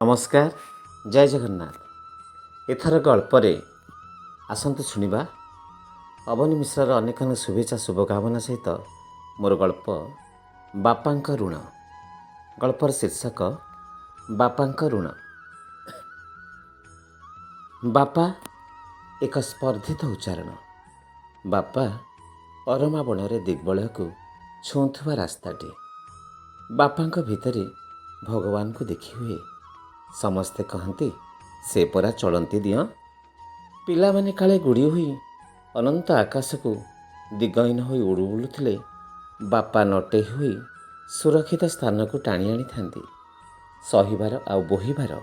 ନମସ୍କାର, ଜୟ ଜଗନ୍ନାଥ। ଏଥର ଗଳ୍ପରେ ଆସନ୍ତୁ ଶୁଣିବା ଅବନୀ ମିଶ୍ରର ଅନେକ ଅନେକ ଶୁଭେଚ୍ଛା ଶୁଭକାମନା ସହିତ ମୋର ଗଳ୍ପ ବାପାଙ୍କ ଋଣ। ଗଳ୍ପର ଶୀର୍ଷକ ବାପାଙ୍କ ଋଣ। ବାପା ଏକ ସ୍ପର୍ଦ୍ଧିତ ଉଚ୍ଚାରଣ। ବାପା ଅରମା ବଣରେ ଦିଗ୍ବଳୟକୁ ଛୁଉଁଥିବା ରାସ୍ତାଟି। ବାପାଙ୍କ ଭିତରେ ଭଗବାନଙ୍କୁ ଦେଖି ହୁଏ। ସମସ୍ତେ କହନ୍ତି ସେ ପରା ଚଳନ୍ତି ଦିଅଁ। ପିଲାମାନେ କାଳେ ଗୁଡ଼ିଏ ହୋଇ ଅନନ୍ତ ଆକାଶକୁ ଦିଗହୀନ ହୋଇ ଉଡ଼ୁ ବୁଲୁଥିଲେ ବାପା ନଟେଇ ହୋଇ ସୁରକ୍ଷିତ ସ୍ଥାନକୁ ଟାଣି ଆଣିଥାନ୍ତି। ସହିବାର ଆଉ ବୋହିବାର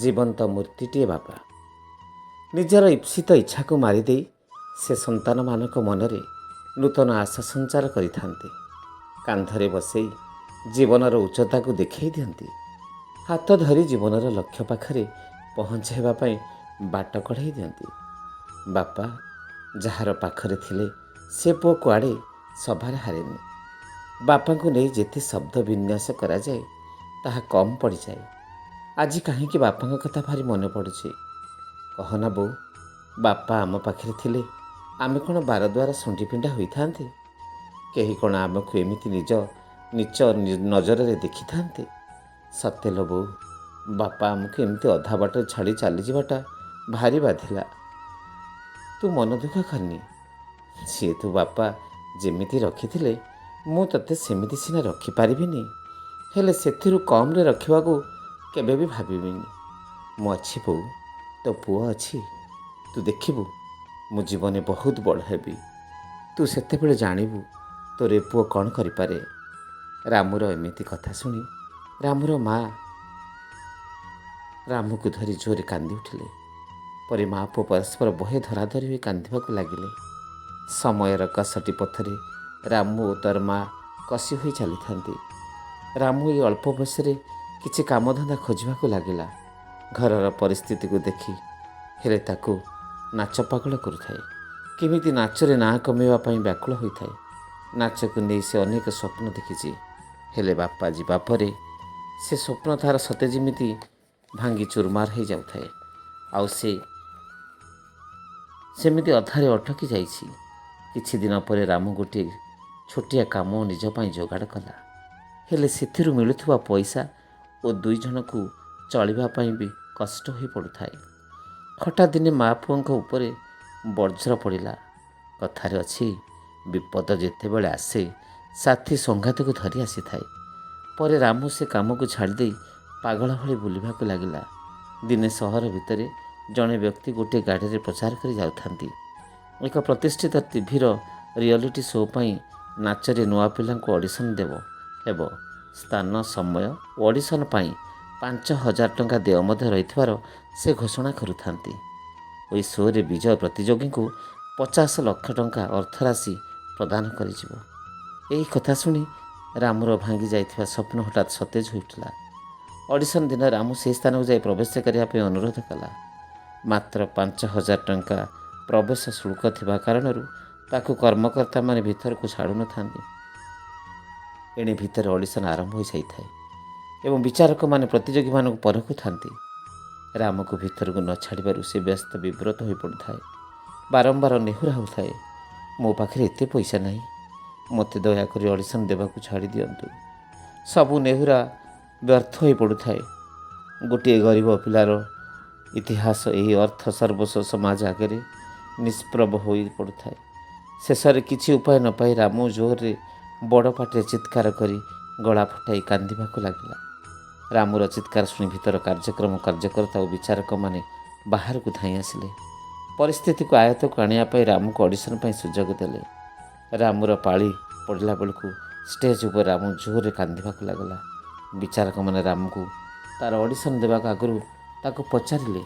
ଜୀବନ୍ତ ମୂର୍ତ୍ତିଟିଏ ବାପା। ନିଜର ଇପ୍ସିତ ଇଚ୍ଛାକୁ ମାରିଦେଇ ସେ ସନ୍ତାନମାନଙ୍କ ମନରେ ନୂତନ ଆଶା ସଞ୍ଚାର କରିଥାନ୍ତି। କାନ୍ଧରେ ବସେଇ ଜୀବନର ଉଚ୍ଚତାକୁ ଦେଖାଇ ଦିଅନ୍ତି। ହାତ ଧରି ଜୀବନର ଲକ୍ଷ୍ୟ ପାଖରେ ପହଞ୍ଚାଇବା ପାଇଁ ବାଟ କଢ଼ାଇ ଦିଅନ୍ତି। ବାପା ଯାହାର ପାଖରେ ଥିଲେ ସେ ପୁଅ କୁଆଡ଼େ ସଭାରେ ହାରେନି। ବାପାଙ୍କୁ ନେଇ ଯେତେ ଶବ୍ଦ ବିନ୍ୟାସ କରାଯାଏ ତାହା କମ୍ ପଡ଼ିଯାଏ। ଆଜି କାହିଁକି ବାପାଙ୍କ କଥା ଭାରି ମନେ ପଡ଼ୁଛି। କହନା ବୋଉ, ବାପା ଆମ ପାଖରେ ଥିଲେ ଆମେ କ'ଣ ବାରଦ୍ୱାର ଶୁଣ୍ଢି ପିଣ୍ଡା ହୋଇଥାନ୍ତେ? କେହି କ'ଣ ଆମକୁ ଏମିତି ନିଚ ନଜରରେ ଦେଖିଥାନ୍ତେ? ସତେ ଲୋ ବୋଉ, ବାପା ଆମକୁ ଏମିତି ଅଧା ବାଟରେ ଛାଡ଼ି ଚାଲିଯିବାଟା ଭାରି ବାଧିଲା। ତୁ ମନ ଦୁଃଖ କରନି। ସିଏ ତୁ ବାପା ଯେମିତି ରଖିଥିଲେ ମୁଁ ତତେ ସେମିତି ସିନା ରଖିପାରିବିନି, ହେଲେ ସେଥିରୁ କମ୍ରେ ରଖିବାକୁ କେବେ ବି ଭାବିବିନି। ମୁଁ ଅଛି ବୋଉ, ତୋ ପୁଅ ଅଛି। ତୁ ଦେଖିବୁ ମୁଁ ଜୀବନରେ ବହୁତ ବଡ଼ ହେବି। ତୁ ସେତେବେଳେ ଜାଣିବୁ ତୋର ଏ ପୁଅ କ'ଣ କରିପାରେ। ରାମୁର ଏମିତି କଥା ଶୁଣି ରାମୁର ମା ରାମୁକୁ ଧରି ଜୋରେ କାନ୍ଦି ଉଠିଲେ। ପରେ ମା ପୁଅ ପରସ୍ପର ବହେ ଧରାଧରି ହୋଇ କାନ୍ଦିବାକୁ ଲାଗିଲେ। ସମୟର କଷଟି ପଥରେ ରାମୁ ଓ ତାର ମା କଷି ହୋଇ ଚାଲିଥାନ୍ତି। ରାମୁ ଏଇ ଅଳ୍ପ ବୟସରେ କିଛି କାମଧନ୍ଦା ଖୋଜିବାକୁ ଲାଗିଲା। ଘରର ପରିସ୍ଥିତିକୁ ଦେଖି ହେଲେ ତାକୁ ନାଚ ପାଗଳ କରୁଥାଏ। କେମିତି ନାଚରେ ନାଁ କମେଇବା ପାଇଁ ବ୍ୟାକୁଳ ହୋଇଥାଏ। ନାଚକୁ ନେଇ ସେ ଅନେକ ସ୍ୱପ୍ନ ଦେଖିଛି। ହେଲେ ବାପା ଯିବା ପରେ ସେ ସ୍ୱପ୍ନ ତାହାର ସତେ ଯେମିତି ଭାଙ୍ଗି ଚୁରମାର ହୋଇଯାଉଥାଏ। ଆଉ ସେ ସେମିତି ଅଧାରେ ଅଟକି ଯାଇଛି। କିଛି ଦିନ ପରେ ରାମୁ ଗୋଟିଏ ଛୋଟିଆ କାମ ନିଜ ପାଇଁ ଯୋଗାଡ଼ କଲା। ହେଲେ ସେଥିରୁ ମିଳୁଥିବା ପଇସା ଓ ଦୁଇ ଜଣକୁ ଚଳିବା ପାଇଁ ବି କଷ୍ଟ ହୋଇ ପଡ଼ୁଥାଏ। ହଠାତ୍ ଦିନେ ମା ପୁଅଙ୍କ ଉପରେ ବଜ୍ର ପଡ଼ିଲା। କଥାରେ ଅଛି, ବିପଦ ଯେତେବେଳେ ଆସେ ସାଥୀ ସଂଘାତକୁ ଧରି ଆସିଥାଏ। ପରେ ରାମୁ ସେ କାମକୁ ଛାଡ଼ିଦେଇ ପାଗଳ ଭଳି ବୁଲିବାକୁ ଲାଗିଲା। ଦିନେ ସହର ଭିତରେ ଜଣେ ବ୍ୟକ୍ତି ଗୋଟିଏ ଗାଡ଼ିରେ ପ୍ରଚାର କରି ଯାଉଥାନ୍ତି। ଏକ ପ୍ରତିଷ୍ଠିତ ଟିଭିର ରିଅଲିଟି ଶୋ ପାଇଁ ନାଚରେ ନୂଆ ପିଲାଙ୍କୁ ଅଡ଼ିସନ୍ ହେବ। ସ୍ଥାନ, ସମୟ ଓ ଅଡ଼ିସନ୍ ପାଇଁ 5,000 ଟଙ୍କା ଦେୟ ମଧ୍ୟ ରହିଥିବାର ସେ ଘୋଷଣା କରୁଥାନ୍ତି। ଏହି ଶୋରେ ବିଜୟ ପ୍ରତିଯୋଗୀଙ୍କୁ 50 ଲକ୍ଷ ଟଙ୍କା ଅର୍ଥରାଶି ପ୍ରଦାନ କରିଯିବ। ଏହି କଥା ଶୁଣି ରାମୁର ଭାଙ୍ଗି ଯାଇଥିବା ସ୍ୱପ୍ନ ହଠାତ୍ ସତେଜ ହୋଇଉଠିଲା। ଅଡ଼ିସନ୍ ଦିନ ରାମୁ ସେହି ସ୍ଥାନକୁ ଯାଇ ପ୍ରବେଶ କରିବା ପାଇଁ ଅନୁରୋଧ କଲା। ମାତ୍ର 5,000 ଟଙ୍କା ପ୍ରବେଶ ଶୁଳ୍କ ଥିବା କାରଣରୁ ତାକୁ କର୍ମକର୍ତ୍ତାମାନେ ଭିତରକୁ ଛାଡ଼ୁନଥାନ୍ତି। ଏଣେ ଭିତରେ ଅଡ଼ିସନ୍ ଆରମ୍ଭ ହୋଇଯାଇଥାଏ ଏବଂ ବିଚାରକମାନେ ପ୍ରତିଯୋଗୀମାନଙ୍କୁ ପରଖୁଥାନ୍ତି। ରାମକୁ ଭିତରକୁ ନ ଛାଡ଼ିବାରୁ ସେ ବ୍ୟସ୍ତ ବିବ୍ରତ ହୋଇପଡ଼ୁଥାଏ। ବାରମ୍ବାର ନେହୁରା ହେଉଥାଏ, ମୋ ପାଖରେ ଏତେ ପଇସା ନାହିଁ, ମୋତେ ଦୟାକରି ଅଡ଼ିସନ୍ ଦେବାକୁ ଛାଡ଼ି ଦିଅନ୍ତୁ। ସବୁ ନେହୁରା ବ୍ୟର୍ଥ ହୋଇ ପଡ଼ୁଥାଏ। ଗୋଟିଏ ଗରିବ ପିଲାର ଇତିହାସ ଏହି ଅର୍ଥ ସର୍ବସ୍ୱ ସମାଜ ଆଗରେ ନିଷ୍ପ୍ରଭ ହୋଇ ପଡ଼ୁଥାଏ। ଶେଷରେ କିଛି ଉପାୟ ନ ପାଇ ରାମୁ ଜୋରରେ ବଡ଼ ପାଟିରେ ଚିତ୍କାର କରି ଗଳା ଫଟାଇ କାନ୍ଦିବାକୁ ଲାଗିଲା। ରାମୁର ଚିତ୍କାର ଶୁଣି ଭିତର କାର୍ଯ୍ୟକର୍ତ୍ତା ଓ ବିଚାରକମାନେ ବାହାରକୁ ଧାଇଁ ଆସିଲେ। ପରିସ୍ଥିତିକୁ ଆୟତ୍ତକୁ ଆଣିବା ପାଇଁ ରାମୁକୁ ଅଡ଼ିସନ୍ ପାଇଁ ସୁଯୋଗ ଦେଲେ। ରାମୁର ପାଳି ପଡ଼ିଲା ବେଳକୁ ଷ୍ଟେଜ୍ ଉପରେ ରାମୁ ଜୋରରେ କାନ୍ଦିବାକୁ ଲାଗିଲା। ବିଚାରକମାନେ ରାମୁକୁ ତା'ର ଅଡ଼ିସନ୍ ଦେବାକୁ ଆଗରୁ ତାକୁ ପଚାରିଲେ,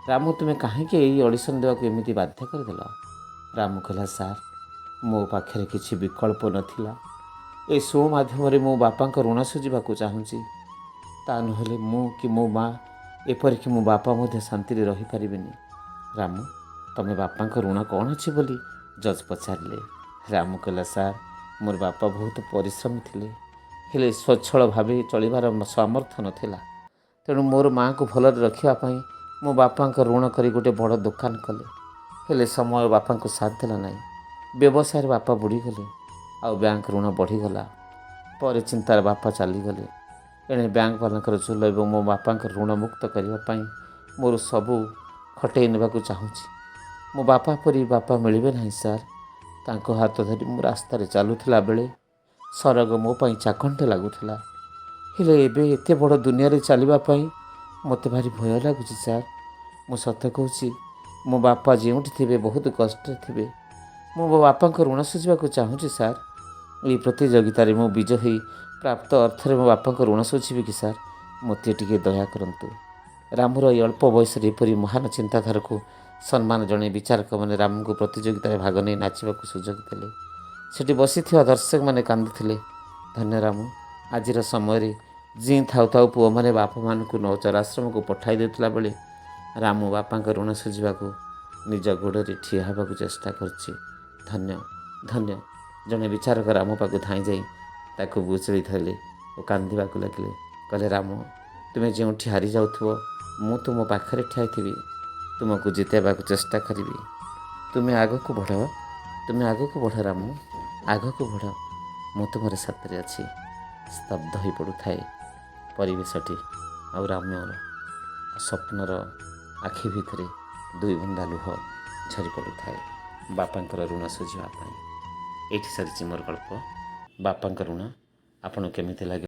ରାମୁ, ତୁମେ କାହିଁକି ଏହି ଅଡ଼ିସନ୍ ଦେବାକୁ ଏମିତି ବାଧ୍ୟ କରିଦେଲ? ରାମୁ କହିଲା, ସାର୍, ମୋ ପାଖରେ କିଛି ବିକଳ୍ପ ନଥିଲା। ଏ ଶୋ ମାଧ୍ୟମରେ ମୁଁ ବାପାଙ୍କ ଋଣ ସୁଝିବାକୁ ଚାହୁଁଛି। ତା ନହେଲେ ମୁଁ କି ମୋ ମା, ଏପରିକି ମୋ ବାପା ମଧ୍ୟ ଶାନ୍ତିରେ ରହିପାରିବେନି। ରାମୁ, ତମେ ବାପାଙ୍କ ଋଣ କ'ଣ ଅଛି ବୋଲି ଜଜ୍ ପଚାରିଲେ। ରାମୁ କହିଲା, ସାର୍, ମୋର ବାପା ବହୁତ ପରିଶ୍ରମୀ ଥିଲେ, ହେଲେ ସ୍ୱଚ୍ଛଳ ଭାବେ ଚଳିବାର ସାମର୍ଥ୍ୟ ନଥିଲା। ତେଣୁ ମୋର ମାଆଙ୍କୁ ଭଲରେ ରଖିବା ପାଇଁ ମୋ ବାପାଙ୍କ ଋଣ କରି ଗୋଟେ ବଡ଼ ଦୋକାନ କଲେ। ହେଲେ ସମୟ ବାପାଙ୍କୁ ସାଥ ଦେଲା ନାହିଁ। ବ୍ୟବସାୟରେ ବାପା ବୁଡ଼ିଗଲେ, ଆଉ ବ୍ୟାଙ୍କ ଋଣ ବଢ଼ିଗଲା। ପରେ ଚିନ୍ତାରେ ବାପା ଚାଲିଗଲେ। ଏଣେ ବ୍ୟାଙ୍କବାଲାଙ୍କର ଝୁଲ ଏବଂ ମୋ ବାପାଙ୍କ ଋଣ ମୁକ୍ତ କରିବା ପାଇଁ ମୋର ସବୁ ଖଟେଇ ନେବାକୁ ଚାହୁଁଛି। ମୋ ବାପା ପରି ବାପା ମିଳିବେ ନାହିଁ ସାର୍। ତାଙ୍କ ହାତ ଧରି ମୁଁ ରାସ୍ତାରେ ଚାଲୁଥିଲା ବେଳେ ସରଗ ମୋ ପାଇଁ ଚାଖଣ୍ଡେ ଲାଗୁଥିଲା। ହେଲେ ଏବେ ଏତେ ବଡ଼ ଦୁନିଆରେ ଚାଲିବା ପାଇଁ ମୋତେ ଭାରି ଭୟ ଲାଗୁଛି ସାର୍। ମୁଁ ସତ କହୁଛି, ମୋ ବାପା ଯେଉଁଠି ଥିବେ ବହୁତ କଷ୍ଟରେ ଥିବେ। ମୁଁ ମୋ ବାପାଙ୍କ ଋଣ ଶୁଝିବାକୁ ଚାହୁଁଛି ସାର୍। ଏହି ପ୍ରତିଯୋଗିତାରେ ମୁଁ ବିଜୟ ହୋଇ ପ୍ରାପ୍ତ ଅର୍ଥରେ ମୋ ବାପାଙ୍କ ଋଣ ଶୁଝିବି କି ସାର୍? ମୋତେ ଟିକେ ଦୟା କରନ୍ତୁ। ରାମୁର ଏହି ଅଳ୍ପ ବୟସରେ ଏପରି ମହାନ ଚିନ୍ତାଧାରାକୁ ସମ୍ମାନ ଜଣାଇ ବିଚାରକମାନେ ରାମୁଙ୍କୁ ପ୍ରତିଯୋଗିତାରେ ଭାଗ ନେଇ ନାଚିବାକୁ ସୁଯୋଗ ଦେଲେ। ସେଠି ବସିଥିବା ଦର୍ଶକମାନେ କାନ୍ଦୁଥିଲେ। ଧନ୍ୟ ରାମୁ। ଆଜିର ସମୟରେ ଜିଇଁ ଥାଉ ଥାଉ ପୁଅମାନେ ବାପାମାନଙ୍କୁ ନୌଚରାଶ୍ରମକୁ ପଠାଇ ଦେଉଥିଲା ବେଳେ ରାମୁ ବାପାଙ୍କ ଋଣ ଶୁଝିବାକୁ ନିଜ ଗୋଡ଼ରେ ଠିଆ ହେବାକୁ ଚେଷ୍ଟା କରିଛି। ଧନ୍ୟ ଧନ୍ୟ। ଜଣେ ବିଚାରକ ରାମୁ ପାଖକୁ ଧାଇଁ ଯାଇ ତାକୁ ବୁଜଳି ଧରିଲେ ଓ କାନ୍ଦିବାକୁ ଲାଗିଲେ। କହିଲେ, ରାମୁ, ତୁମେ ଯେଉଁଠି ହାରିଯାଉଥିବ ମୁଁ ତୁମ ପାଖରେ ଠିଆଇଥିବି। ତୁମକୁ ଜିତାଇବାକୁ ଚେଷ୍ଟା କରିବି। ତୁମେ ଆଗକୁ ବଢ଼ ରାମୁ, ଆଗକୁ ବଢ଼। ମୁଁ ତୁମର ସାଥିରେ ଅଛି। ସ୍ତବ୍ଧ ହୋଇ ପଡ଼ୁଥାଏ ପରିବେଶଟି, ଆଉ ରାମର ସ୍ୱପ୍ନର ଆଖି ଭିତରେ ଦୁଇ ବୁନ୍ଦା ଲୁହ ଝରି ପଡ଼ୁଥାଏ ବାପାଙ୍କର ଋଣ ଶୁଝିବା ପାଇଁ। ଏଇଠି ସରିଛି ମୋର ଗଳ୍ପ ବାପାଙ୍କ ଋଣ। ଆପଣଙ୍କୁ କେମିତି ଲାଗେ?